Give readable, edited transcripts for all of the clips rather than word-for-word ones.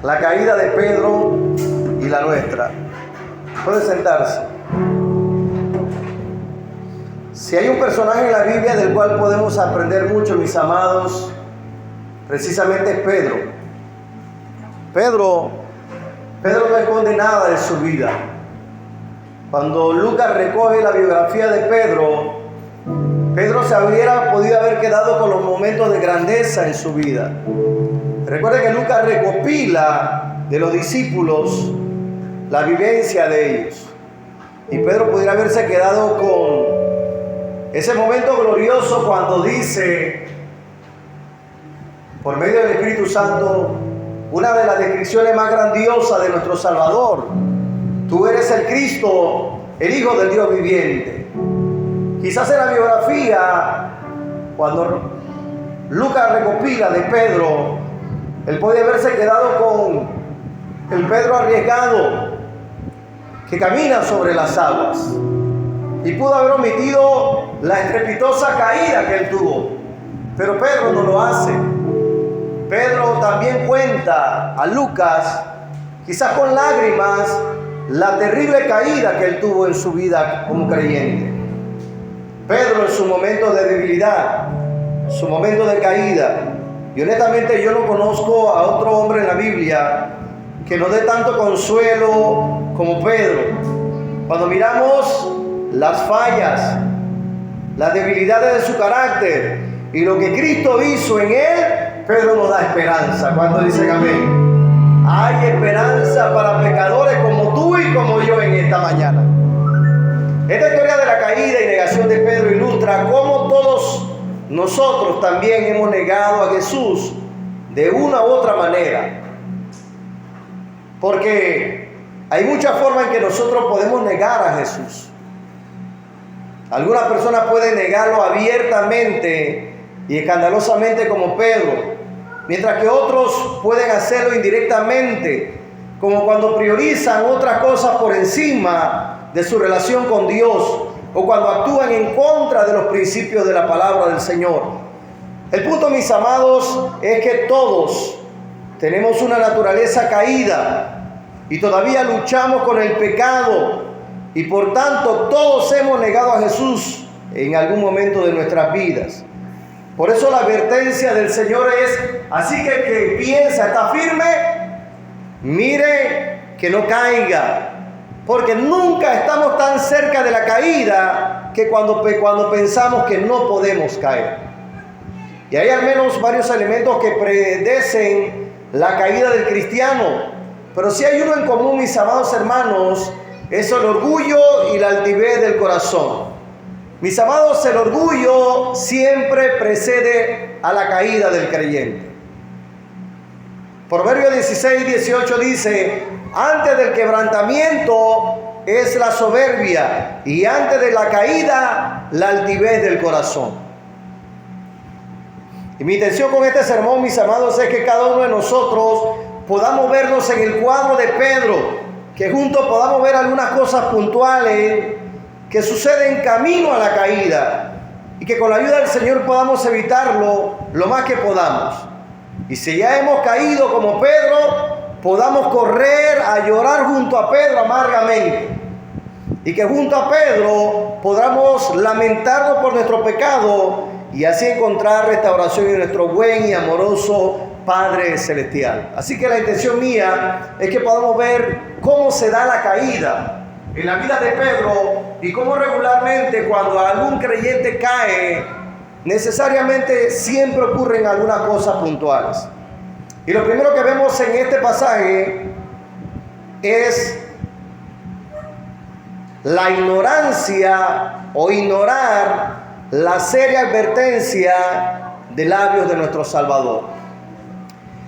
la caída de Pedro y la nuestra. Puede sentarse. Si hay un personaje en la Biblia del cual podemos aprender mucho, mis amados, precisamente es Pedro. Pedro no esconde nada de su vida. Cuando Lucas recoge la biografía de Pedro se hubiera podido haber quedado con los momentos de grandeza en su vida. Recuerde que Lucas recopila de los discípulos la vivencia de ellos. Y Pedro pudiera haberse quedado con ese momento glorioso cuando dice, por medio del Espíritu Santo, una de las descripciones más grandiosas de nuestro Salvador: tú eres el Cristo, el Hijo del Dios viviente. Quizás en la biografía, cuando Lucas recopila de Pedro, él puede haberse quedado con el Pedro arriesgado que camina sobre las aguas, y pudo haber omitido la estrepitosa caída que él tuvo. Pero Pedro no lo hace. Pedro también cuenta a Lucas, quizás con lágrimas, la terrible caída que él tuvo en su vida como creyente. Pedro, en su momento de debilidad, su momento de caída, y honestamente yo no conozco a otro hombre en la Biblia que nos dé tanto consuelo como Pedro. Cuando miramos las fallas, las debilidades de su carácter y lo que Cristo hizo en él, Pedro nos da esperanza. Cuando dicen amén. Hay esperanza para pecadores como tú y como yo en esta mañana. Esta historia de la caída y negación de Pedro ilustra cómo todos nosotros también hemos negado a Jesús de una u otra manera. Porque hay muchas formas en que nosotros podemos negar a Jesús. Algunas personas pueden negarlo abiertamente y escandalosamente como Pedro, mientras que otros pueden hacerlo indirectamente, como cuando priorizan otras cosas por encima de su relación con Dios, o cuando actúan en contra de los principios de la palabra del Señor. El punto, mis amados, es que todos tenemos una naturaleza caída y todavía luchamos con el pecado, y por tanto todos hemos negado a Jesús en algún momento de nuestras vidas. Por eso la advertencia del Señor es: así que el que piensa está firme, mire que no caiga. Porque nunca estamos tan cerca de la caída que cuando pensamos que no podemos caer. Y hay al menos varios elementos que predecen la caída del cristiano. Pero si hay uno en común, mis amados hermanos, es el orgullo y la altivez del corazón. Mis amados, el orgullo siempre precede a la caída del creyente. Proverbios 16:18 dice: antes del quebrantamiento es la soberbia, y antes de la caída la altivez del corazón. Y mi intención con este sermón, mis amados, es que cada uno de nosotros podamos vernos en el cuadro de Pedro, que juntos podamos ver algunas cosas puntuales que suceden camino a la caída, y que con la ayuda del Señor podamos evitarlo lo más que podamos. Y si ya hemos caído como Pedro, podamos correr a llorar junto a Pedro amargamente, y que junto a Pedro podamos lamentarnos por nuestro pecado y así encontrar restauración en nuestro buen y amoroso Padre Celestial. Así que la intención mía es que podamos ver cómo se da la caída en la vida de Pedro, y cómo regularmente cuando algún creyente cae, necesariamente siempre ocurren algunas cosas puntuales. Y lo primero que vemos en este pasaje es la ignorancia o ignorar la seria advertencia de labios de nuestro Salvador.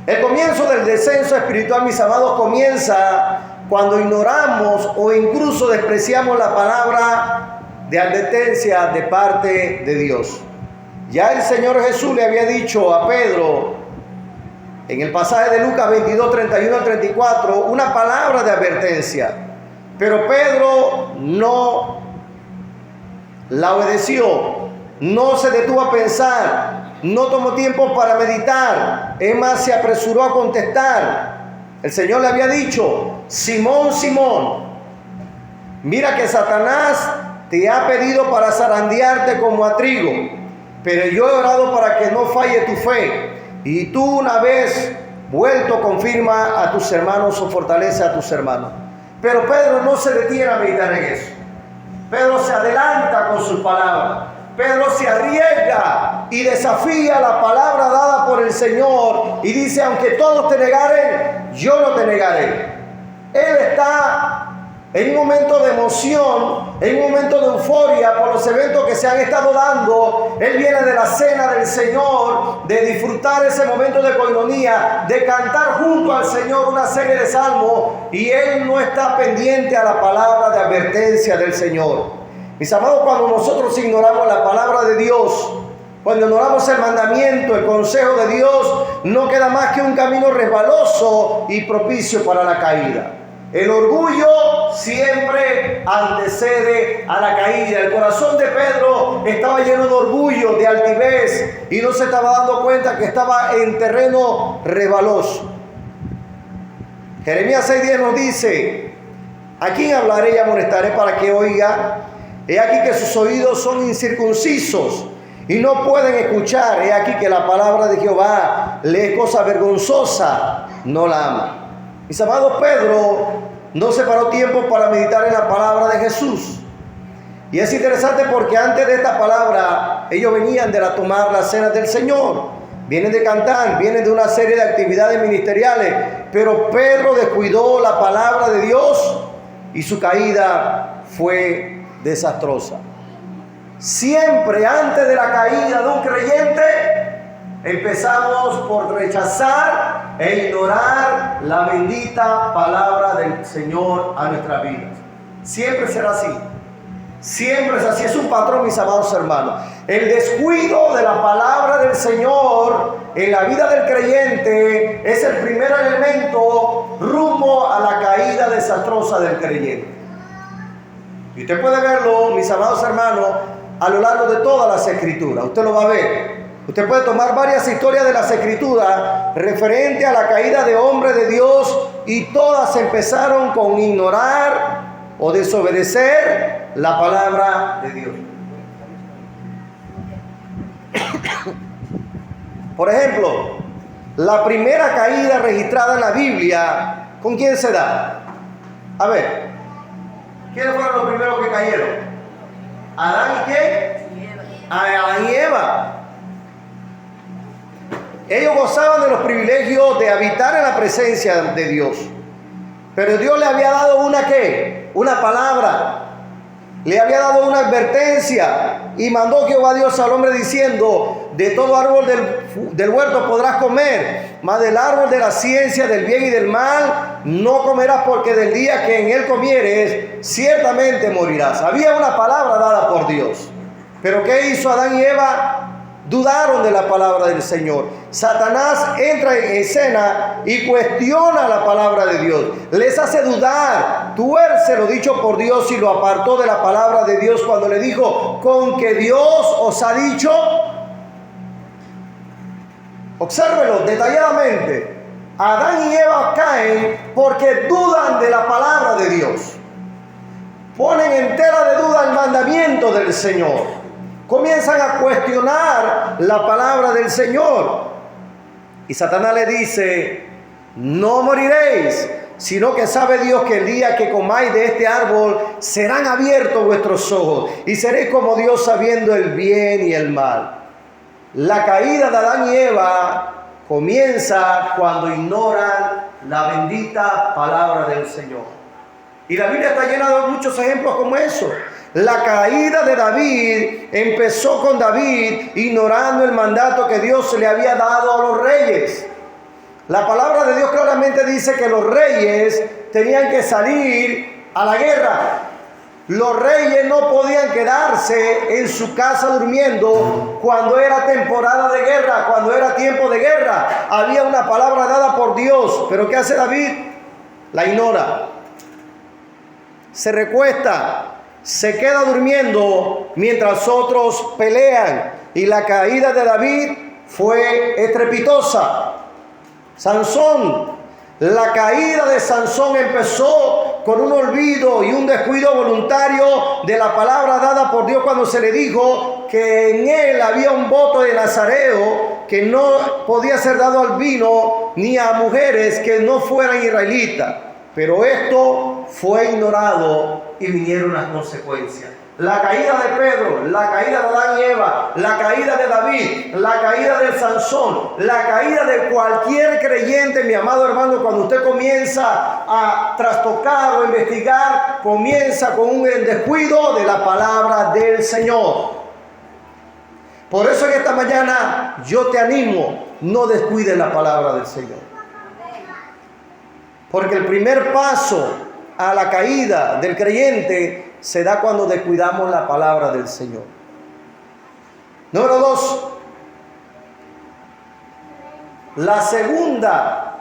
El comienzo del descenso espiritual, mis amados, comienza cuando ignoramos o incluso despreciamos la palabra de advertencia de parte de Dios. Ya el Señor Jesús le había dicho a Pedro en el pasaje de Lucas 22, 31 al 34, una palabra de advertencia. Pero Pedro no la obedeció, no se detuvo a pensar, no tomó tiempo para meditar. Es más, se apresuró a contestar. El Señor le había dicho: Simón, Simón, mira que Satanás te ha pedido para zarandearte como a trigo, pero yo he orado para que no falle tu fe, y tú, una vez vuelto, confirma a tus hermanos o fortalece a tus hermanos. Pero Pedro no se detiene a meditar en eso. Pedro se adelanta con sus palabras. Pedro se arriesga y desafía la palabra dada por el Señor y dice: aunque todos te negaren, yo no te negaré. Él está en un momento de emoción, en un momento de euforia por los eventos que se han estado dando. Él viene de la cena del Señor, de disfrutar ese momento de coinonía, de cantar junto al Señor una serie de salmos, y él no está pendiente a la palabra de advertencia del Señor. Mis amados, cuando nosotros ignoramos la palabra de Dios, cuando ignoramos el mandamiento, el consejo de Dios, no queda más que un camino resbaloso y propicio para la caída. El orgullo siempre antecede a la caída. El corazón de Pedro estaba lleno de orgullo, de altivez, y no se estaba dando cuenta que estaba en terreno resbaloso. Jeremías 6:10 nos dice: ¿a quién hablaré y amonestaré para que oiga? He aquí que sus oídos son incircuncisos y no pueden escuchar. He aquí que la palabra de Jehová le es cosa vergonzosa, no la ama. Mis amados, Pedro no separó tiempo para meditar en la palabra de Jesús. Y es interesante porque antes de esta palabra, ellos venían de tomar la cena del Señor. Vienen de cantar, vienen de una serie de actividades ministeriales. Pero Pedro descuidó la palabra de Dios y su caída fue desastrosa. Siempre antes de la caída de un creyente, empezamos por rechazar e ignorar la bendita palabra del Señor a nuestras vidas. Siempre será así. Siempre es así. Es un patrón, mis amados hermanos. El descuido de la palabra del Señor en la vida del creyente es el primer elemento rumbo a la caída desastrosa del creyente. Y usted puede verlo, mis amados hermanos, a lo largo de todas las Escrituras. Usted lo va a ver. Usted puede tomar varias historias de las Escrituras referente a la caída de hombres de Dios, y todas empezaron con ignorar o desobedecer la palabra de Dios. Por ejemplo, la primera caída registrada en la Biblia, ¿con quién se da? A ver, ¿quiénes fueron los primeros que cayeron? ¿Adán y qué? Adán y Eva. Ellos gozaban de los privilegios de habitar en la presencia de Dios. Pero Dios le había dado una ¿qué? Una palabra. Le había dado una advertencia. Y mandó Jehová Dios al hombre diciendo: de todo árbol del huerto podrás comer, mas del árbol de la ciencia del bien y del mal no comerás, porque del día que en él comieres, ciertamente morirás. Había una palabra dada por Dios. Pero ¿qué hizo Adán y Eva? Dudaron de la palabra del Señor. Satanás entra en escena y cuestiona la palabra de Dios. Les hace dudar, tuerce lo dicho por Dios y lo apartó de la palabra de Dios cuando le dijo: ¿con que Dios os ha dicho? Obsérvelo detalladamente. Adán y Eva caen porque dudan de la palabra de Dios. Ponen en tela de duda el mandamiento del Señor. Comienzan a cuestionar la palabra del Señor. Y Satanás le dice: no moriréis, sino que sabe Dios que el día que comáis de este árbol serán abiertos vuestros ojos y seréis como Dios, sabiendo el bien y el mal. La caída de Adán y Eva comienza cuando ignoran la bendita palabra del Señor. Y la Biblia está llena de muchos ejemplos como eso. La caída de David empezó con David ignorando el mandato que Dios le había dado a los reyes. La palabra de Dios claramente dice que los reyes tenían que salir a la guerra. Los reyes no podían quedarse en su casa durmiendo cuando era temporada de guerra, cuando era tiempo de guerra. Había una palabra dada por Dios, pero ¿qué hace David? La ignora. Se recuesta, se queda durmiendo mientras otros pelean, y la caída de David fue estrepitosa. Sansón, La caída de Sansón empezó con un olvido y un descuido voluntario de la palabra dada por Dios cuando se le dijo que en él había un voto de Nazareo que no podía ser dado al vino ni a mujeres que no fueran israelitas. Pero esto fue ignorado y vinieron las consecuencias. La caída de Pedro, la caída de Adán y Eva, la caída de David, la caída de Sansón, la caída de cualquier creyente, mi amado hermano, cuando usted comienza a trastocar o investigar, comienza con un descuido de la palabra del Señor. Por eso en esta mañana yo te animo, no descuides la palabra del Señor. Porque el primer paso a la caída del creyente se da cuando descuidamos la palabra del Señor. Número 2. La segunda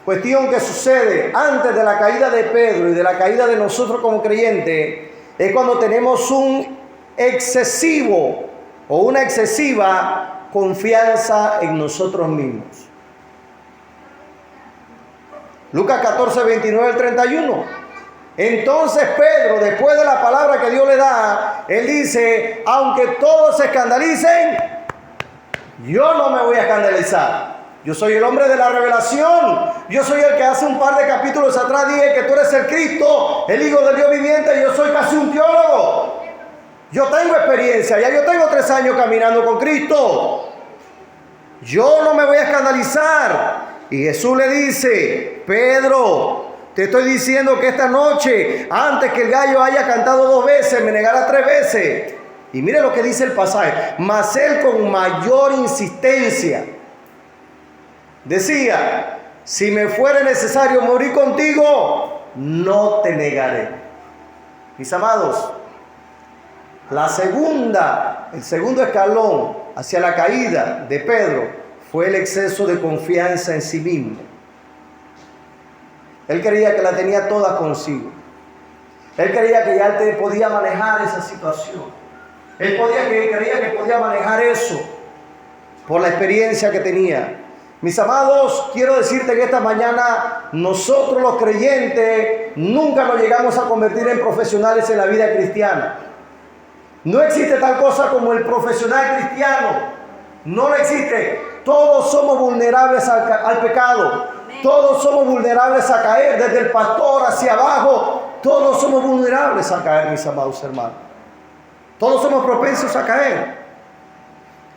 cuestión que sucede antes de la caída de Pedro y de la caída de nosotros como creyentes es cuando tenemos un excesivo o una excesiva confianza en nosotros mismos. Lucas 14, 29 al 31. Entonces Pedro, después de la palabra que Dios le da, él dice, aunque todos se escandalicen, yo no me voy a escandalizar. Yo soy el hombre de la revelación. Yo soy el que hace un par de capítulos atrás dije que tú eres el Cristo, el Hijo del Dios viviente, y yo soy casi un teólogo. Yo tengo experiencia, ya yo tengo 3 años caminando con Cristo. Yo no me voy a escandalizar. Y Jesús le dice, Pedro, te estoy diciendo que esta noche, antes que el gallo haya cantado 2 veces, me negará 3 veces. Y mire lo que dice el pasaje. Mas él con mayor insistencia decía, si me fuera necesario morir contigo, no te negaré. Mis amados, el segundo escalón hacia la caída de Pedro fue el exceso de confianza en sí mismo. Él creía que la tenía toda consigo. Él creía que ya él podía manejar esa situación. Él creía que podía manejar eso por la experiencia que tenía. Mis amados, quiero decirte que esta mañana nosotros los creyentes nunca nos llegamos a convertir en profesionales en la vida cristiana. No existe tal cosa como el profesional cristiano. No lo existe. Todos somos vulnerables al pecado. Todos somos vulnerables a caer, desde el pastor hacia abajo. Todos somos vulnerables a caer, mis amados hermanos. Todos somos propensos a caer.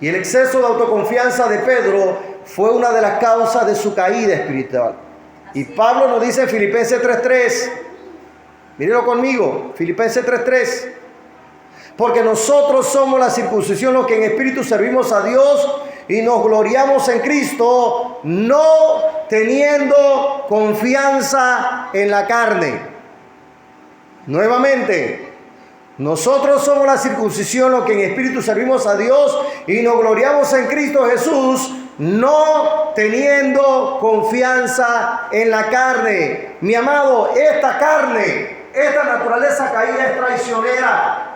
Y el exceso de autoconfianza de Pedro fue una de las causas de su caída espiritual. Y Pablo nos dice en Filipenses 3:3, mírenlo conmigo, Filipenses 3:3, porque nosotros somos la circuncisión, los que en espíritu servimos a Dios y nos gloriamos en Cristo, no teniendo confianza en la carne. Nuevamente, nosotros somos la circuncisión, los que en espíritu servimos a Dios y nos gloriamos en Cristo Jesús, no teniendo confianza en la carne. Mi amado, esta carne, esta naturaleza caída es traicionera.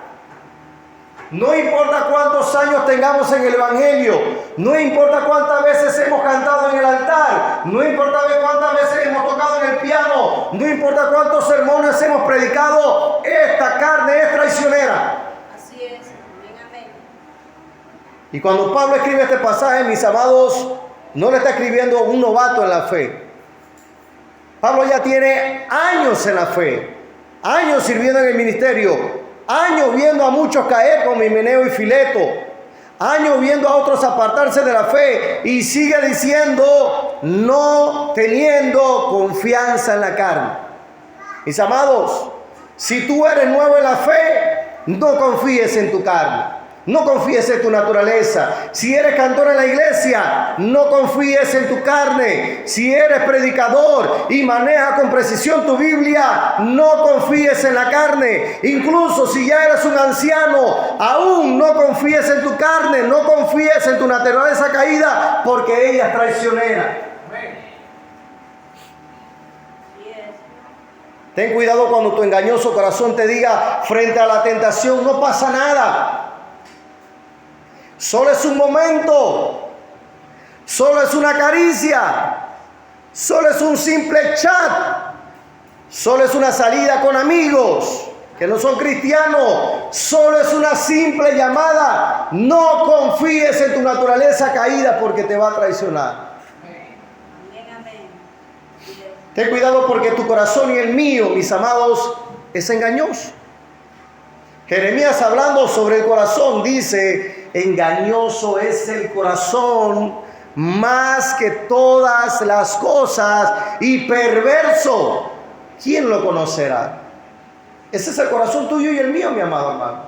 No importa cuántos años tengamos en el Evangelio, no importa cuántas veces hemos cantado en el altar, no importa cuántas veces hemos tocado en el piano, no importa cuántos sermones hemos predicado, esta carne es traicionera. Así es, amén. Y cuando Pablo escribe este pasaje, mis amados, no le está escribiendo a un novato en la fe. Pablo ya tiene años en la fe, años sirviendo en el ministerio, años viendo a muchos caer como Himeneo y Fileto, años viendo a otros apartarse de la fe, y sigue diciendo, no teniendo confianza en la carne. Mis amados, si tú eres nuevo en la fe, no confíes en tu carne. No confíes en tu naturaleza. Si eres cantor en la iglesia, no confíes en tu carne. Si eres predicador y manejas con precisión tu Biblia, no confíes en la carne. Incluso si ya eres un anciano, aún no confíes en tu carne, no confíes en tu naturaleza caída, porque ella es traicionera. Ten cuidado cuando tu engañoso corazón te diga frente a la tentación, no pasa nada. Solo es un momento, solo es una caricia. solo es un simple chat, solo es una salida con amigos que no son cristianos, solo es una simple llamada. No confíes en tu naturaleza caída porque te va a traicionar. Amén, amén. Ten cuidado porque tu corazón y el mío, mis amados, es engañoso. Jeremías, hablando sobre el corazón, dice: engañoso es el corazón más que todas las cosas y perverso. ¿Quién lo conocerá? Ese es el corazón tuyo y el mío, mi amado hermano.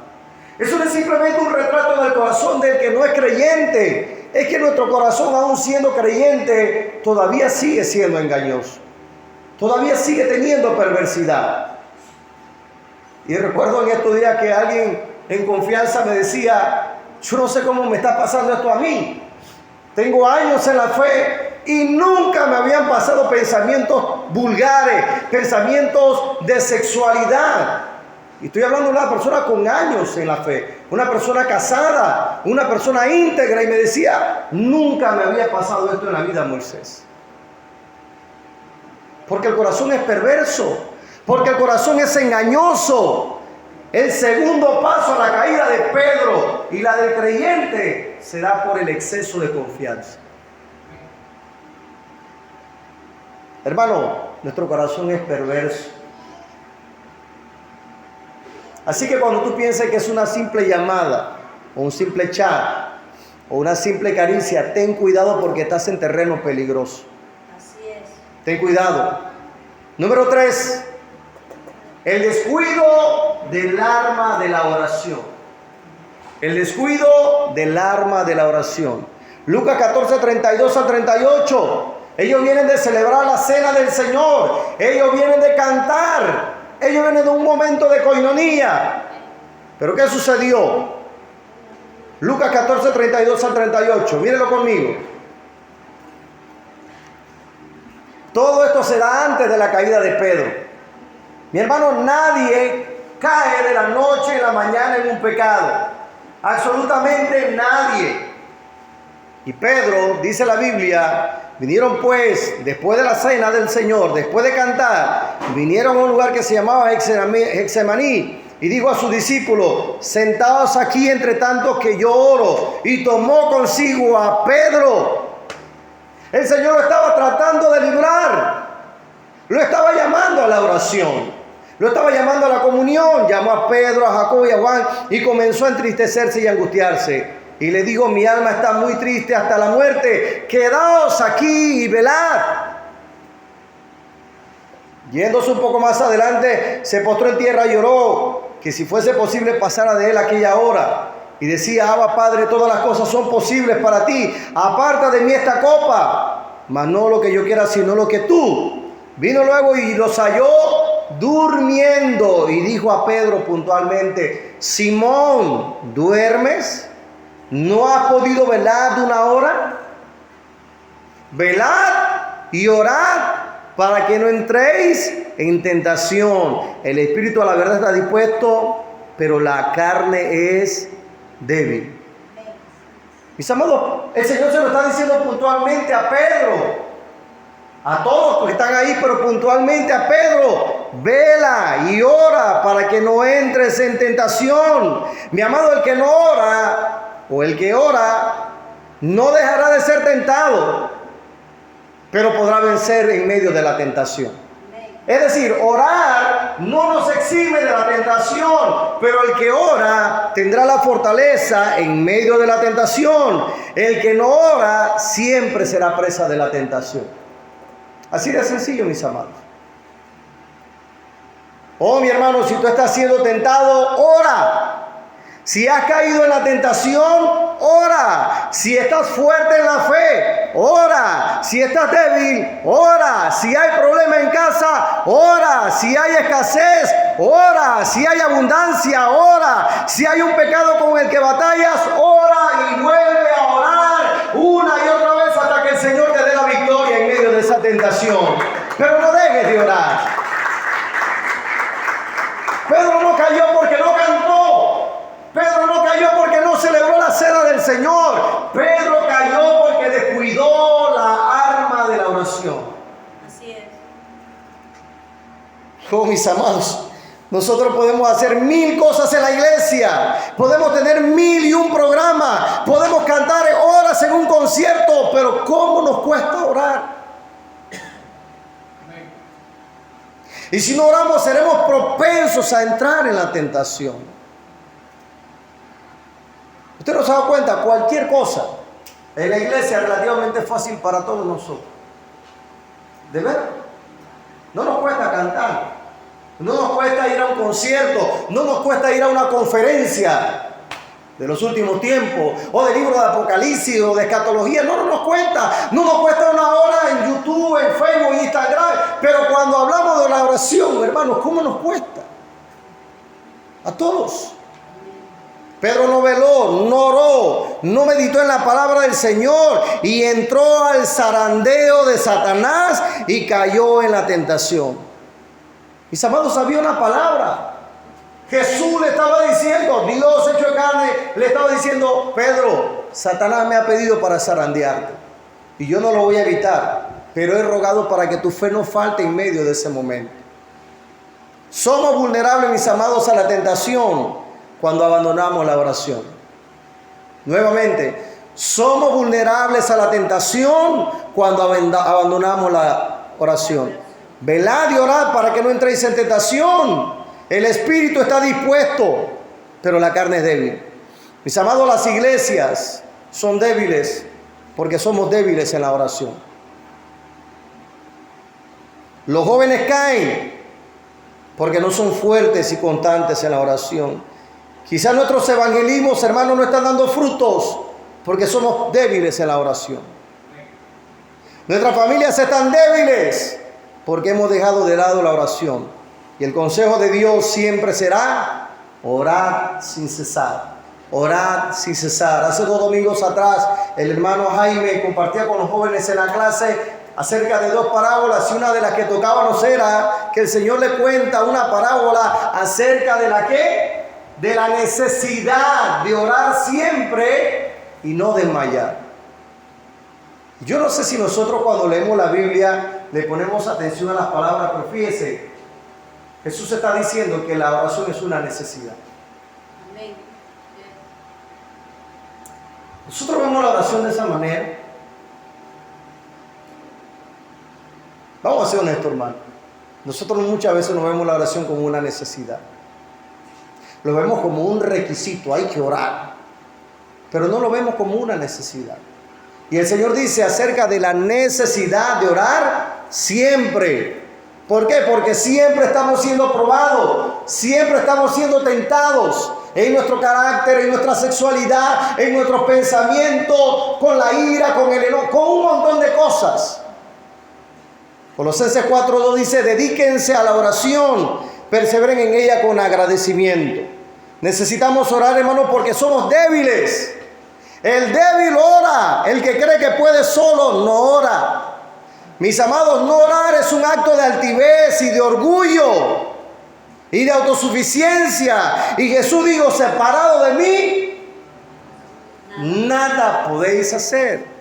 Eso no es simplemente un retrato del corazón del que no es creyente. Es que nuestro corazón, aún siendo creyente, todavía sigue siendo engañoso. Todavía sigue teniendo perversidad. Y recuerdo en estos días que alguien en confianza me decía: yo no sé cómo me está pasando esto a mí. Tengo años en la fe y nunca me habían pasado pensamientos vulgares, pensamientos de sexualidad. Y estoy hablando de una persona con años en la fe, una persona casada, una persona íntegra, y me decía: nunca me había pasado esto en la vida, Moisés. Porque el corazón es perverso, porque el corazón es engañoso. El segundo paso a la caída de Pedro y la del creyente se da por el exceso de confianza. Hermano, nuestro corazón es perverso. Así que cuando tú pienses que es una simple llamada, o un simple chat, o una simple caricia, ten cuidado porque estás en terreno peligroso. Así es. Ten cuidado. Número 3. El descuido del arma de la oración. El descuido del arma de la oración. Lucas 14, 32 a 38. Ellos vienen de celebrar la cena del Señor. Ellos vienen de cantar. Ellos vienen de un momento de coinonía. ¿Pero qué sucedió? Lucas 14, 32 al 38. Mírenlo conmigo. Todo esto se da antes de la caída de Pedro. Mi hermano, nadie cae de la noche a la mañana en un pecado. Absolutamente nadie. Y Pedro, dice la Biblia, vinieron pues después de la cena del Señor, después de cantar, vinieron a un lugar que se llamaba Getsemaní, y dijo a sus discípulos: sentaos aquí entre tanto que yo oro. Y tomó consigo a Pedro. El Señor lo estaba tratando de librar. Lo estaba llamando a la oración. Lo estaba llamando a la comunión. Llamó a Pedro, a Jacobo y a Juan y comenzó a entristecerse y a angustiarse. Y le dijo: mi alma está muy triste hasta la muerte. Quedaos aquí y velad. Yéndose un poco más adelante, se postró en tierra y lloró, que si fuese posible pasara de él aquella hora. Y decía: Abba, Padre, todas las cosas son posibles para ti. Aparta de mí esta copa, mas no lo que yo quiera, sino lo que tú. Vino luego y los halló durmiendo. Y dijo a Pedro puntualmente: Simón, ¿duermes? ¿No has podido velar de una hora? Velad y orad para que no entréis en tentación. El espíritu a la verdad está dispuesto, pero la carne es débil. Mis amados, el Señor se lo está diciendo puntualmente a Pedro, a todos los que están ahí, pero puntualmente a Pedro: vela y ora para que no entres en tentación. Mi amado, el que no ora, o el que ora, no dejará de ser tentado, pero podrá vencer en medio de la tentación. Es decir, orar no nos exime de la tentación, pero el que ora tendrá la fortaleza en medio de la tentación. El que no ora siempre será presa de la tentación. Así de sencillo, mis amados. Oh, mi hermano, si tú estás siendo tentado, ora. Si has caído en la tentación, ora. Si estás fuerte en la fe, ora. Si estás débil, ora. Si hay problema en casa, ora. Si hay escasez, ora. Si hay abundancia, ora. Si hay un pecado con el que batallas, ora y vuelve a orar una y otra vez hasta que el Señor te dé la victoria en medio de esa tentación. Pero no dejes de orar. Pedro no cayó porque no cantó. Pedro no cayó porque no celebró la cena del Señor. Pedro cayó porque descuidó la arma de la oración. Oh, mis amados, nosotros podemos hacer 1000 cosas en la iglesia, podemos tener 1001 programas, podemos cantar horas en un concierto, pero ¿cómo nos cuesta orar? Y si no oramos, seremos propensos a entrar en la tentación. Usted no se da cuenta, cualquier cosa en la iglesia es relativamente fácil para todos nosotros. ¿De verdad? No nos cuesta cantar, no nos cuesta ir a un concierto, no nos cuesta ir a una conferencia de los últimos tiempos, o del libro de Apocalipsis, o de escatología. No nos cuesta 1 hora en YouTube, en Facebook, en Instagram. Pero cuando hablamos de la oración, hermanos, ¿cómo nos cuesta? A todos. Pedro no veló, no oró, no meditó en la palabra del Señor y entró al zarandeo de Satanás y cayó en la tentación. Mis amados, había una palabra. Jesús le estaba diciendo, Dios hecho de carne, le estaba diciendo: Pedro, Satanás me ha pedido para zarandearte y yo no lo voy a evitar, pero he rogado para que tu fe no falte en medio de ese momento. Somos vulnerables, mis amados, a la tentación cuando abandonamos la oración. Nuevamente, somos vulnerables a la tentación cuando abandonamos la oración. Velad y orad para que no entréis en tentación. El espíritu está dispuesto, pero la carne es débil. Mis amados, las iglesias son débiles porque somos débiles en la oración. Los jóvenes caen porque no son fuertes y constantes en la oración. Quizás nuestros evangelismos, hermanos, no están dando frutos porque somos débiles en la oración. Nuestras familias están débiles porque hemos dejado de lado la oración. Y el consejo de Dios siempre será: orad sin cesar. Orad sin cesar. Hace 2 domingos atrás, el hermano Jaime compartía con los jóvenes en la clase acerca de 2 parábolas, y una de las que tocábamos era que el Señor le cuenta una parábola acerca de la ¿qué? De la necesidad de orar siempre y no desmayar. Yo no sé si nosotros cuando leemos la Biblia le ponemos atención a las palabras, pero fíjese, Jesús está diciendo que la oración es una necesidad. Amén. Nosotros vemos la oración de esa manera. Vamos a ser honestos, hermano. Nosotros muchas veces no vemos la oración como una necesidad. Lo vemos como un requisito, hay que orar. Pero no lo vemos como una necesidad. Y el Señor dice acerca de la necesidad de orar siempre. ¿Por qué? Porque siempre estamos siendo probados, siempre estamos siendo tentados en nuestro carácter, en nuestra sexualidad, en nuestros pensamientos, con la ira, con el enojo, con un montón de cosas. Colosenses 4:2 dice: dedíquense a la oración, perseveren en ella con agradecimiento. Necesitamos orar, hermanos, porque somos débiles. El débil ora, el que cree que puede solo no ora. Mis amados, no orar es un acto de altivez y de orgullo y de autosuficiencia. Y Jesús dijo: separado de mí, nada podéis hacer.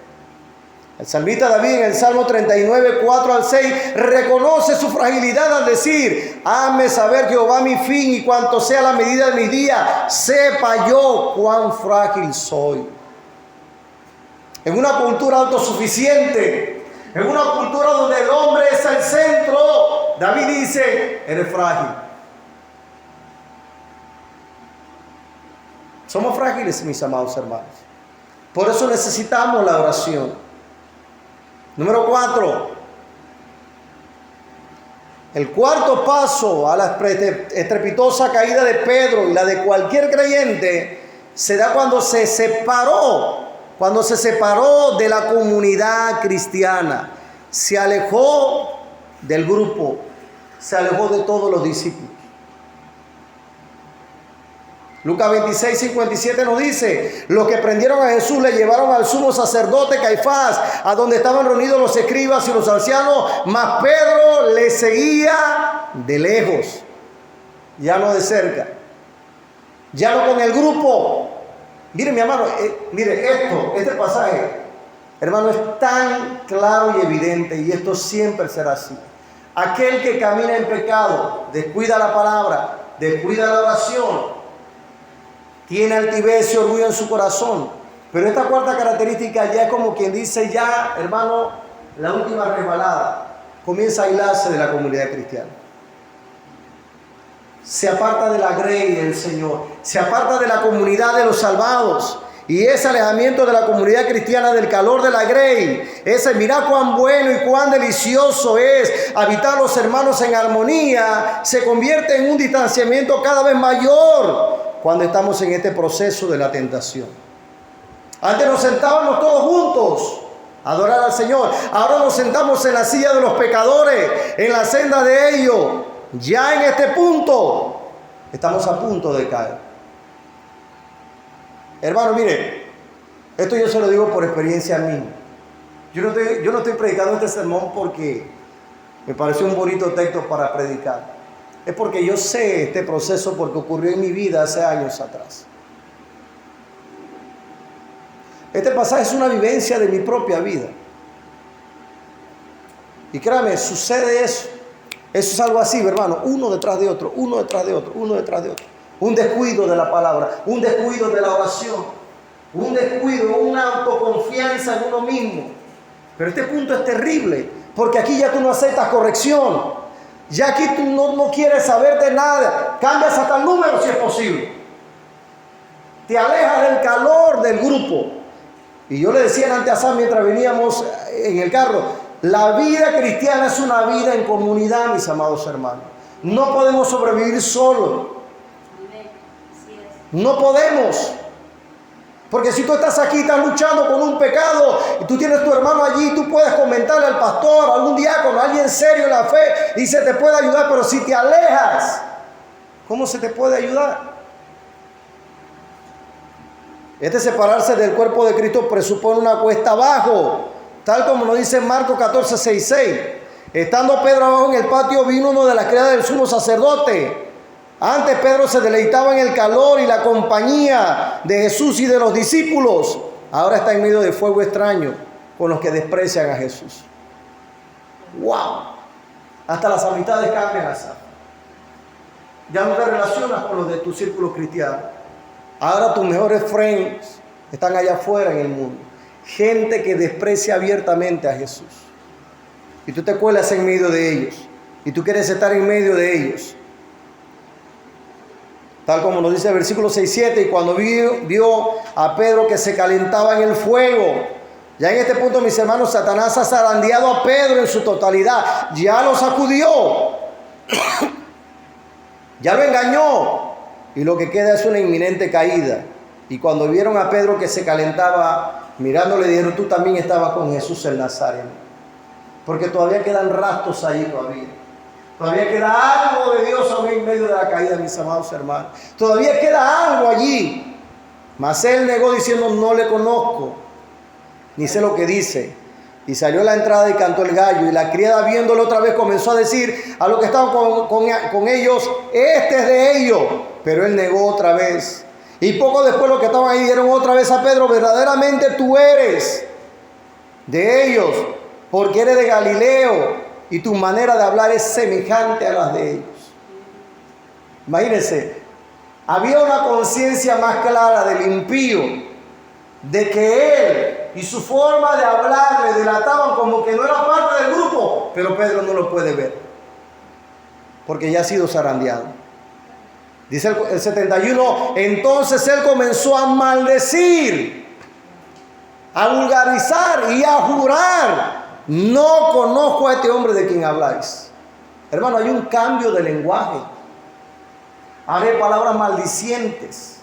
El salmista David en el Salmo 39, 4 al 6 reconoce su fragilidad al decir: hazme saber, Jehová, mi fin, y cuanto sea la medida de mis días, sepa yo cuán frágil soy. En una cultura autosuficiente, en una cultura donde el hombre es el centro, David dice: eres frágil. Somos frágiles, mis amados hermanos. Por eso necesitamos la oración. Número 4. El cuarto paso a la estrepitosa caída de Pedro y la de cualquier creyente se da cuando se separó de la comunidad cristiana, se alejó del grupo, se alejó de todos los discípulos. Lucas 26:57 nos dice: los que prendieron a Jesús le llevaron al sumo sacerdote Caifás, a donde estaban reunidos los escribas y los ancianos, mas Pedro le seguía de lejos, ya no de cerca, ya no con el grupo. Mire, mi hermano, este pasaje, hermano, es tan claro y evidente, y esto siempre será así. Aquel que camina en pecado, descuida la palabra, descuida la oración, tiene altivez y orgullo en su corazón. Pero esta cuarta característica ya es como quien dice, ya, hermano, la última resbalada. Comienza a aislarse de la comunidad cristiana. Se aparta de la grey del Señor, se aparta de la comunidad de los salvados. Y ese alejamiento de la comunidad cristiana del calor de la grey, ese mirá cuán bueno y cuán delicioso es habitar los hermanos en armonía, se convierte en un distanciamiento cada vez mayor cuando estamos en este proceso de la tentación. Antes nos sentábamos todos juntos a adorar al Señor. Ahora nos sentamos en la silla de los pecadores, en la senda de ellos. Ya en este punto estamos a punto de caer. Hermano, mire, esto yo se lo digo por experiencia mía. Yo no estoy predicando este sermón porque me pareció un bonito texto para predicar. Es porque yo sé este proceso porque ocurrió en mi vida hace años atrás. Este pasaje es una vivencia de mi propia vida. Y créame, sucede eso. Eso es algo así, hermano, uno detrás de otro, uno detrás de otro, uno detrás de otro. Un descuido de la palabra, un descuido de la oración, un descuido, una autoconfianza en uno mismo. Pero este punto es terrible, porque aquí ya tú no aceptas corrección. Ya aquí tú no quieres saber de nada. Cambias hasta el número si es posible. Te alejas del calor del grupo. Y yo le decía antes a Sam mientras veníamos en el carro, la vida cristiana es una vida en comunidad, mis amados hermanos. No podemos sobrevivir solos. No podemos. Porque si tú estás aquí, estás luchando con un pecado y tú tienes tu hermano allí, tú puedes comentarle al pastor, a algún diácono, a alguien serio en la fe y se te puede ayudar. Pero si te alejas, ¿cómo se te puede ayudar? Este separarse del cuerpo de Cristo presupone una cuesta abajo, tal como nos dice Marcos 14:6. Estando Pedro abajo en el patio, vino uno de las criadas del sumo sacerdote. Antes Pedro se deleitaba en el calor y la compañía de Jesús y de los discípulos. Ahora está en medio de fuego extraño con los que desprecian a Jesús. ¡Wow! Hasta las amistades cambian así. Ya no te relacionas con los de tu círculo cristiano. Ahora tus mejores friends están allá afuera en el mundo. Gente que desprecia abiertamente a Jesús. Y tú te cuelas en medio de ellos. Y tú quieres estar en medio de ellos. Tal como nos dice el versículo 6-7, y cuando vio a Pedro que se calentaba en el fuego. Ya en este punto, mis hermanos, Satanás ha zarandeado a Pedro en su totalidad. Ya lo sacudió. Ya lo engañó. Y lo que queda es una inminente caída. Y cuando vieron a Pedro que se calentaba, mirándole dijeron, tú también estabas con Jesús el Nazareno. Porque todavía quedan rastros ahí todavía. Todavía queda algo de Dios aún en medio de la caída, mis amados hermanos. Todavía queda algo allí. Mas él negó diciendo, no le conozco, ni sé lo que dice. Y salió a la entrada y cantó el gallo. Y la criada, viéndolo otra vez, comenzó a decir a los que estaban con ellos, este es de ellos. Pero él negó otra vez. Y poco después los que estaban ahí dieron otra vez a Pedro, verdaderamente tú eres de ellos, porque eres de Galileo. Y tu manera de hablar es semejante a las de ellos. Imagínense, había una conciencia más clara del impío, de que él y su forma de hablar le delataban como que no era parte del grupo, pero Pedro no lo puede ver, porque ya ha sido zarandeado. Dice el 71, entonces él comenzó a maldecir, a vulgarizar y a jurar. No conozco a este hombre de quien habláis. Hermano, hay un cambio de lenguaje. Hay palabras maldicientes.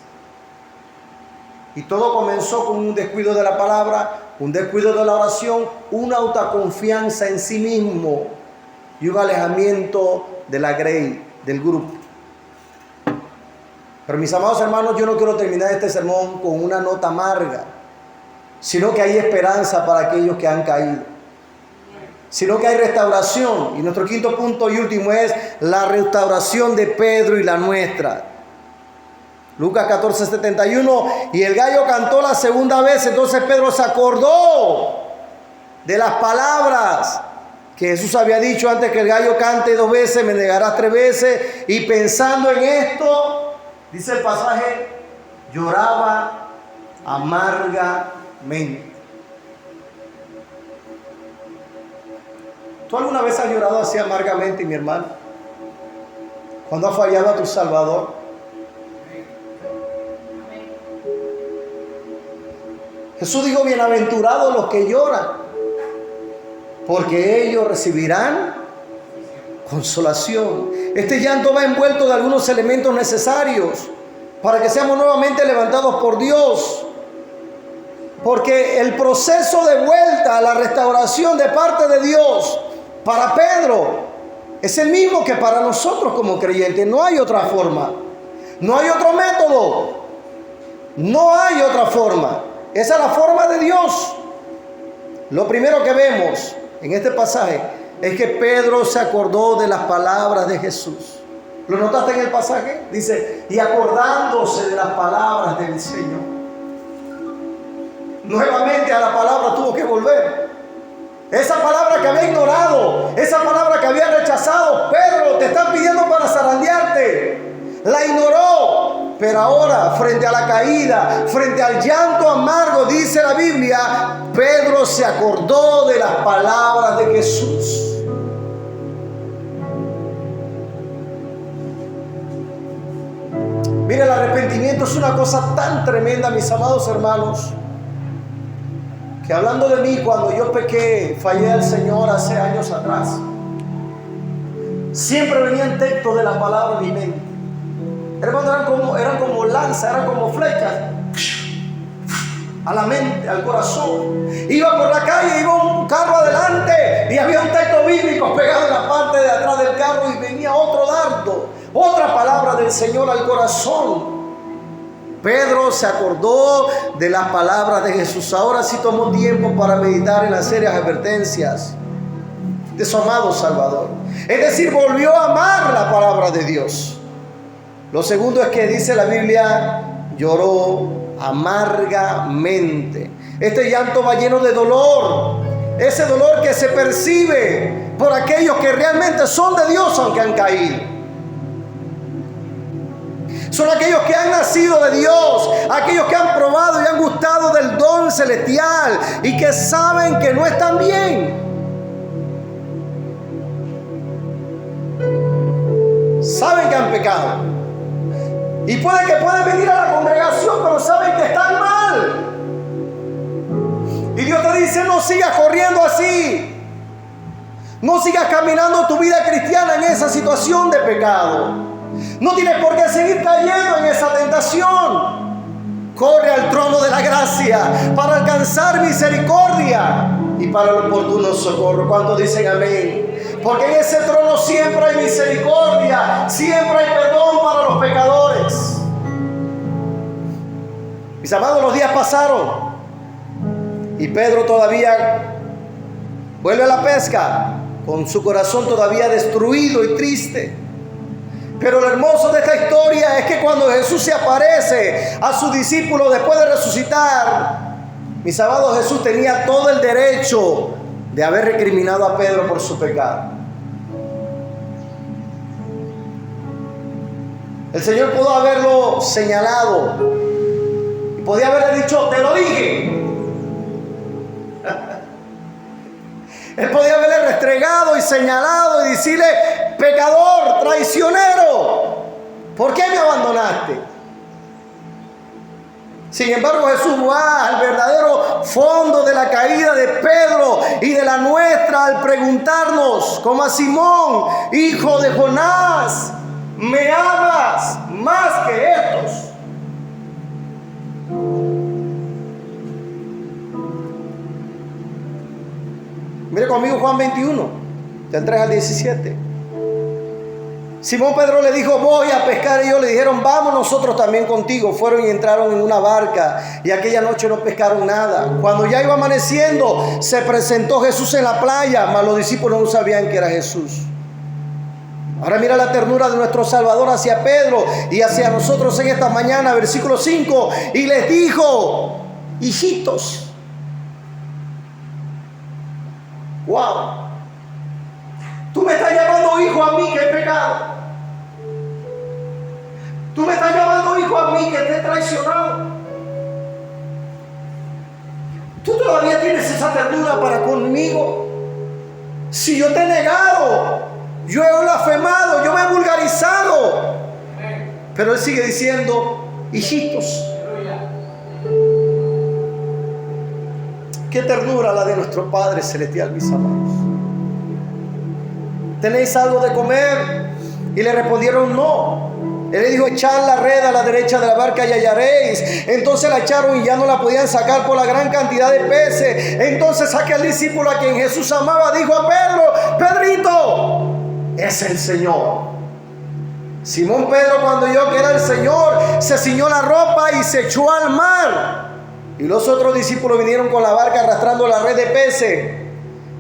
Y todo comenzó con un descuido de la palabra, un descuido de la oración, una autoconfianza en sí mismo y un alejamiento de la grey, del grupo. Pero mis amados hermanos, yo no quiero terminar este sermón con una nota amarga, sino que hay esperanza para aquellos que han caído. Sino que hay restauración. Y nuestro quinto punto y último es la restauración de Pedro y la nuestra. Lucas 14:71. Y el gallo cantó la segunda vez. Entonces Pedro se acordó de las palabras que Jesús había dicho: antes que el gallo cante 2 veces, me negarás 3 veces. Y pensando en esto, dice el pasaje, lloraba amargamente. ¿Tú alguna vez has llorado así amargamente, mi hermano? Cuando has fallado a tu Salvador. Jesús dijo: bienaventurados los que lloran, porque ellos recibirán consolación. Este llanto va envuelto de algunos elementos necesarios para que seamos nuevamente levantados por Dios. Porque el proceso de vuelta a la restauración de parte de Dios para Pedro es el mismo que para nosotros como creyentes. No hay otra forma, no hay otro método, no hay otra forma. Esa es la forma de Dios. Lo primero que vemos en este pasaje es que Pedro se acordó de las palabras de Jesús. ¿Lo notaste en el pasaje? Dice: y acordándose de las palabras del Señor. Nuevamente a la palabra tuvo que volver. Esa palabra que había ignorado, esa palabra que había rechazado, Pedro, te están pidiendo para zarandearte. La ignoró, pero ahora, frente a la caída, frente al llanto amargo, dice la Biblia, Pedro se acordó de las palabras de Jesús. Mira, el arrepentimiento es una cosa tan tremenda, mis amados hermanos, que hablando de mí, cuando yo pequé, fallé al Señor hace años atrás, siempre venían textos de la palabra en mi mente. Hermanos, eran como lanzas, eran como flechas a la mente, al corazón. Iba por la calle, iba un carro adelante y había un texto bíblico pegado en la parte de atrás del carro y venía otro dardo, otra palabra del Señor al corazón. Pedro se acordó de las palabras de Jesús. Ahora sí tomó tiempo para meditar en las serias advertencias de su amado Salvador. Es decir, volvió a amar la palabra de Dios. Lo segundo es que dice la Biblia, lloró amargamente. Este llanto va lleno de dolor. Ese dolor que se percibe por aquellos que realmente son de Dios aunque han caído. Son aquellos que han nacido de Dios, aquellos que han probado y han gustado del don celestial y que saben que no están bien. Saben que han pecado. Y pueden venir a la congregación, pero saben que están mal. Y Dios te dice: no sigas corriendo así. No sigas caminando tu vida cristiana en esa situación de pecado. No tienes por qué seguir cayendo en esa tentación. Corre al trono de la gracia para alcanzar misericordia y para el oportuno socorro. ¿Cuántos dicen amén? Porque en ese trono siempre hay misericordia, siempre hay perdón para los pecadores. Mis amados, los días pasaron y Pedro todavía vuelve a la pesca con su corazón todavía destruido y triste. Pero lo hermoso de esta historia es que cuando Jesús se aparece a sus discípulos después de resucitar, mis amados, Jesús tenía todo el derecho de haber recriminado a Pedro por su pecado. El Señor pudo haberlo señalado y podía haberle dicho: te lo dije. Él podía haberle restregado y señalado y decirle: pecador, traicionero, ¿por qué me abandonaste? Sin embargo, Jesús va al verdadero fondo de la caída de Pedro y de la nuestra al preguntarnos, como a Simón, hijo de Jonás, ¿me amas más que estos? Mire conmigo Juan 21, del 3 al 17. Simón Pedro le dijo: voy a pescar. Y ellos le dijeron: vamos nosotros también contigo. Fueron y entraron en una barca y aquella noche no pescaron nada. Cuando ya iba amaneciendo, se presentó Jesús en la playa, mas los discípulos no sabían que era Jesús. Ahora mira la ternura de nuestro Salvador hacia Pedro y hacia nosotros en esta mañana, versículo 5. Y les dijo: hijitos. Wow. Tú me estás llamando hijo a mí que te he traicionado. Tú todavía tienes esa ternura para conmigo. Si yo te he negado, yo he blasfemado, yo me he vulgarizado. Pero él sigue diciendo, hijitos. Qué ternura la de nuestro Padre Celestial, mis amados. ¿Tenéis algo de comer? Y le respondieron no. Él le dijo, echad la red a la derecha de la barca y hallaréis. Entonces la echaron y ya no la podían sacar por la gran cantidad de peces. Entonces aquel discípulo a quien Jesús amaba dijo a Pedro, Pedrito, es el Señor. Simón Pedro, cuando oyó que era el Señor, se ciñó la ropa y se echó al mar. Y los otros discípulos vinieron con la barca arrastrando la red de peces.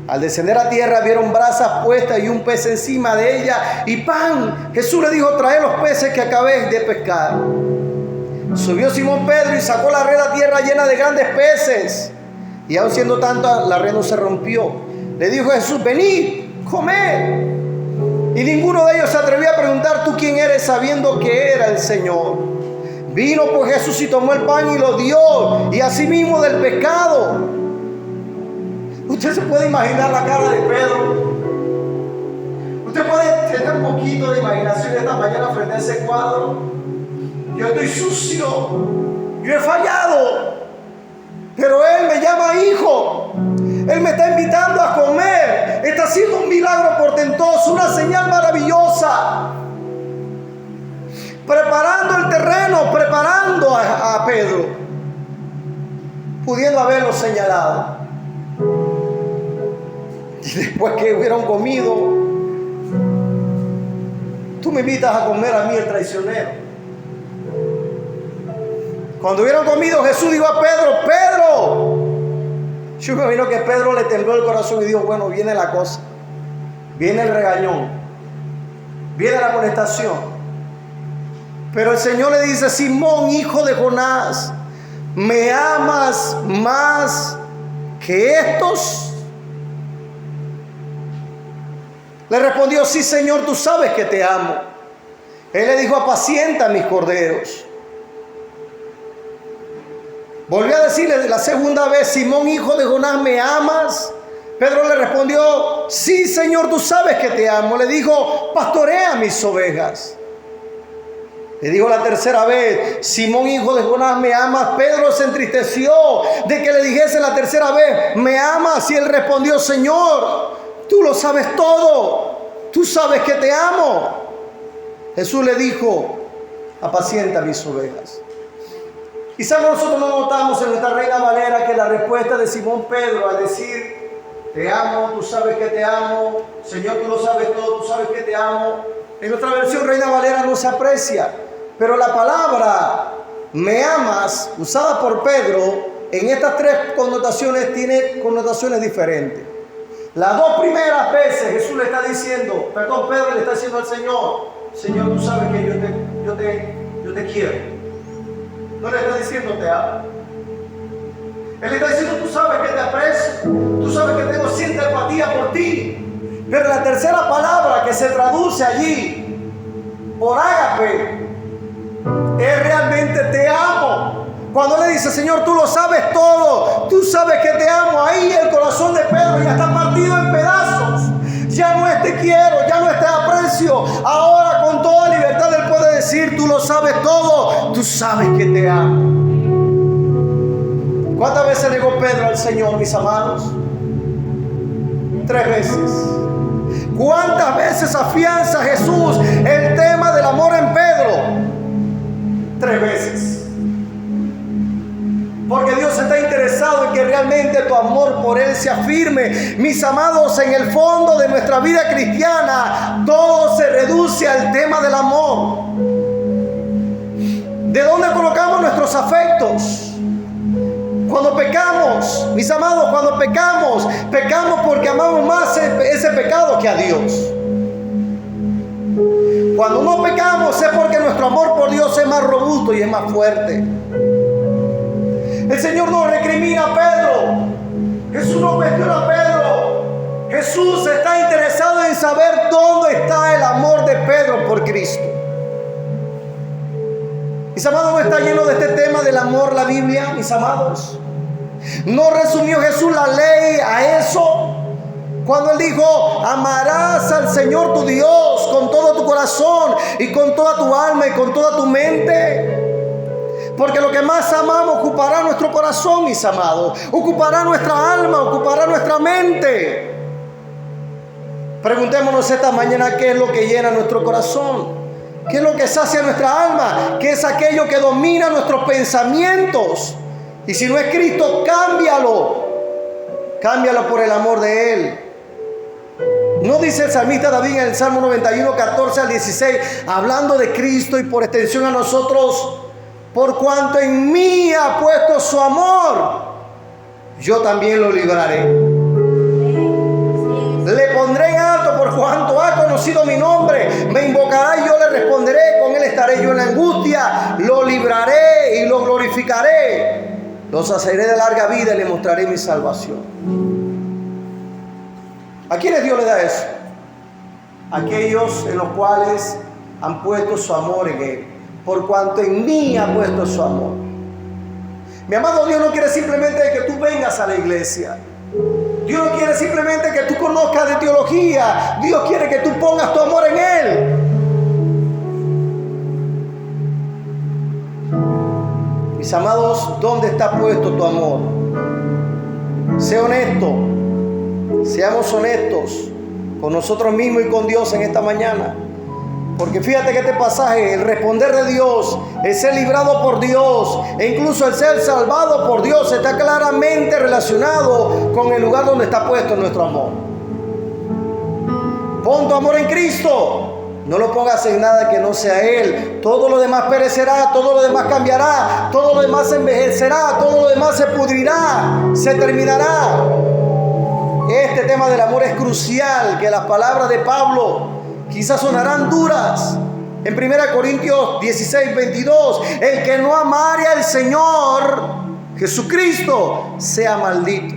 Al descender a tierra vieron brasas puestas y un pez encima de ella y pan. Jesús le dijo, traed los peces que acabéis de pescar. Subió Simón Pedro y sacó la red a tierra llena de grandes peces. Y aun siendo tanta, la red no se rompió. Le dijo Jesús, venid, comed. Y ninguno de ellos se atrevió a preguntar, ¿tú quién eres?, sabiendo que era el Señor. Vino pues Jesús y tomó el pan y lo dio, y asimismo del pescado. Usted se puede imaginar la cara de Pedro. Usted puede tener un poquito de imaginación esta mañana frente a ese cuadro. Yo estoy sucio, yo he fallado, pero Él me llama hijo. Él me está invitando a comer. Está haciendo un milagro portentoso, una señal maravillosa. Preparando el terreno, preparando a Pedro, pudiendo haberlo señalado. Y después que hubieron comido, tú me invitas a comer a mí, el traicionero. Cuando hubieron comido, Jesús dijo a Pedro, Pedro. Yo me imagino que Pedro le tembló el corazón y dijo, bueno, viene la cosa. Viene el regañón. Viene la amonestación. Pero el Señor le dice, Simón, hijo de Jonás, ¿me amas más que estos? Le respondió, sí, Señor, tú sabes que te amo. Él le dijo, apacienta mis corderos. Volvió a decirle la segunda vez, Simón, hijo de Jonás, ¿me amas? Pedro le respondió, sí, Señor, tú sabes que te amo. Le dijo, pastorea mis ovejas. Le dijo la tercera vez, Simón, hijo de Jonás, ¿me amas? Pedro se entristeció de que le dijese la tercera vez, ¿me amas? Y él respondió, Señor, tú lo sabes todo, tú sabes que te amo. Jesús le dijo, apacienta mis ovejas. Quizás nosotros no notamos en nuestra Reina Valera que la respuesta de Simón Pedro al decir, te amo, tú sabes que te amo, Señor, tú lo sabes todo, tú sabes que te amo, en nuestra versión Reina Valera no se aprecia. Pero la palabra me amas, usada por Pedro, en estas tres connotaciones tiene connotaciones diferentes. Las dos primeras veces Jesús le está diciendo, Pedro le está diciendo al Señor, Señor, tú sabes que yo te quiero. No le está diciendo te amo. Él le está diciendo, tú sabes que te aprecio, tú sabes que tengo cierta empatía por ti. Pero la tercera palabra que se traduce allí por ágape es realmente te amo. Cuando le dice, Señor, tú lo sabes todo, tú sabes que te amo, ahí el corazón de Pedro ya está partido en pedazos. Ya no es te quiero, ya no es te aprecio. Ahora con toda libertad Él puede decir, tú lo sabes todo, tú sabes que te amo. ¿Cuántas veces negó Pedro al Señor, mis amados? 3 veces. ¿Cuántas veces afianza Jesús el tema del amor en Pedro? 3 veces. Porque Dios está interesado en que realmente tu amor por Él se afirme. Mis amados, en el fondo de nuestra vida cristiana, todo se reduce al tema del amor. ¿De dónde colocamos nuestros afectos? Cuando pecamos, mis amados, cuando pecamos porque amamos más ese pecado que a Dios. Cuando no pecamos es porque nuestro amor por Dios es más robusto y es más fuerte. El Señor no recrimina a Pedro. Jesús no cuestiona a Pedro. Jesús está interesado en saber dónde está el amor de Pedro por Cristo. está lleno de este tema del amor, la Biblia, mis amados. ¿No resumió Jesús la ley a eso? Cuando Él dijo, amarás al Señor tu Dios con todo tu corazón y con toda tu alma y con toda tu mente. Porque lo que más amamos ocupará nuestro corazón, mis amados. Ocupará nuestra alma, ocupará nuestra mente. Preguntémonos esta mañana qué es lo que llena nuestro corazón. ¿Qué es lo que sacia nuestra alma? ¿Qué es aquello que domina nuestros pensamientos? Y si no es Cristo, cámbialo. Cámbialo por el amor de Él. ¿No dice el salmista David en el Salmo 91, 14 al 16, hablando de Cristo y por extensión a nosotros? Por cuanto en mí ha puesto su amor, yo también lo libraré. Le pondré en alto por cuanto ha conocido mi nombre. Me invocará y yo le responderé. Con Él estaré yo en la angustia. Lo libraré y lo glorificaré. Lo saciaré de larga vida y le mostraré mi salvación. ¿A quiénes Dios le da eso? Aquellos en los cuales han puesto su amor en Él. Por cuanto en mí ha puesto su amor. Mi amado, Dios no quiere simplemente que tú vengas a la iglesia. Dios no quiere simplemente que tú conozcas de teología. Dios quiere que tú pongas tu amor en Él. Mis amados, ¿dónde está puesto tu amor? Sé honesto. Seamos honestos con nosotros mismos y con Dios en esta mañana. Porque fíjate que este pasaje, el responder de Dios, el ser librado por Dios e incluso el ser salvado por Dios está claramente relacionado con el lugar donde está puesto nuestro amor. Pon tu amor en Cristo. No lo pongas en nada que no sea Él. Todo lo demás perecerá, todo lo demás cambiará, todo lo demás se envejecerá, todo lo demás se pudrirá, se terminará. Este tema del amor es crucial, que las palabras de Pablo quizás sonarán duras. En 1 Corintios 16, 22, el que no amare al Señor Jesucristo sea maldito.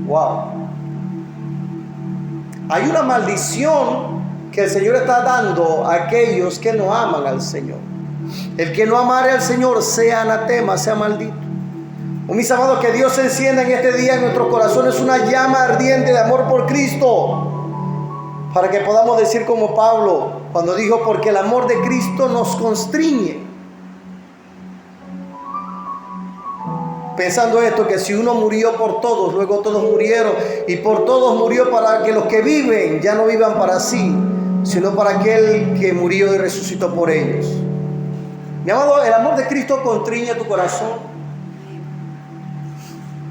Wow. Hay una maldición que el Señor está dando a aquellos que no aman al Señor. El que no amare al Señor sea anatema, sea maldito. Oh, mis amados, que Dios encienda en este día en nuestros corazones una llama ardiente de amor por Cristo, para que podamos decir como Pablo cuando dijo, porque el amor de Cristo nos constriñe. Pensando esto, que si uno murió por todos, luego todos murieron, y por todos murió para que los que viven ya no vivan para sí, sino para aquel que murió y resucitó por ellos. Mi amado, el amor de Cristo constriñe tu corazón.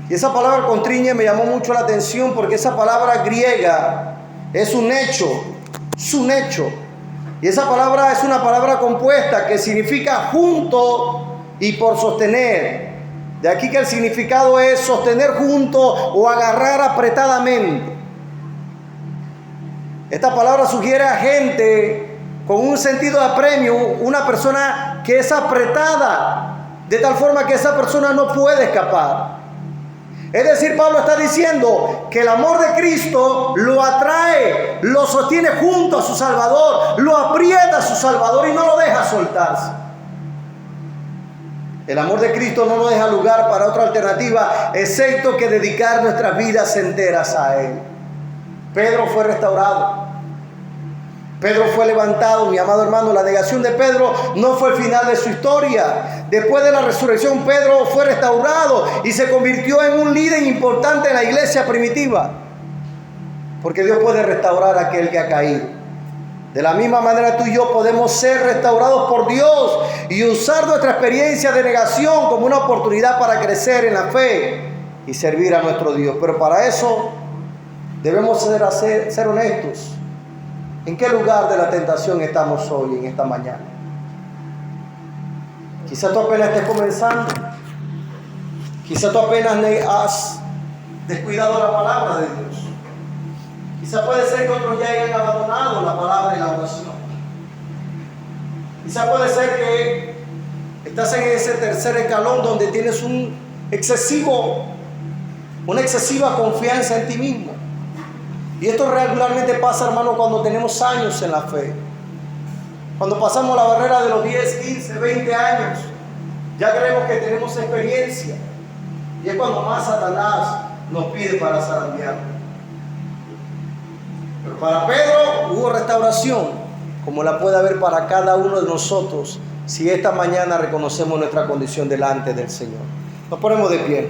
Y esa palabra constriñe me llamó mucho la atención, porque esa palabra griega es un hecho, es un hecho. Y esa palabra es una palabra compuesta que significa junto y por sostener. De aquí que el significado es sostener junto o agarrar apretadamente. Esta palabra sugiere a gente con un sentido de apremio, una persona que es apretada, de tal forma que esa persona no puede escapar. Es decir, Pablo está diciendo que el amor de Cristo lo atrae, lo sostiene junto a su Salvador, lo aprieta a su Salvador y no lo deja soltarse. El amor de Cristo no nos deja lugar para otra alternativa, excepto que dedicar nuestras vidas enteras a Él. Pedro fue restaurado. Pedro fue levantado, mi amado hermano. La negación de Pedro no fue el final de su historia. Después de la resurrección, Pedro fue restaurado y se convirtió en un líder importante en la iglesia primitiva. Porque Dios puede restaurar a aquel que ha caído. De la misma manera tú y yo podemos ser restaurados por Dios y usar nuestra experiencia de negación como una oportunidad para crecer en la fe y servir a nuestro Dios. Pero para eso debemos ser honestos. ¿En qué lugar de la tentación estamos hoy, en esta mañana? Quizá tú apenas estés comenzando. Quizá tú apenas has descuidado la palabra de Dios. Quizá puede ser que otros ya hayan abandonado la palabra y la oración. Quizá puede ser que estás en ese tercer escalón donde tienes una excesiva confianza en ti mismo. Y esto regularmente pasa, hermano, cuando tenemos años en la fe. Cuando pasamos la barrera de los 10, 15, 20 años, ya creemos que tenemos experiencia. Y es cuando más Satanás nos pide para zarandear. Pero para Pedro hubo restauración, como la puede haber para cada uno de nosotros, si esta mañana reconocemos nuestra condición delante del Señor. Nos ponemos de pie.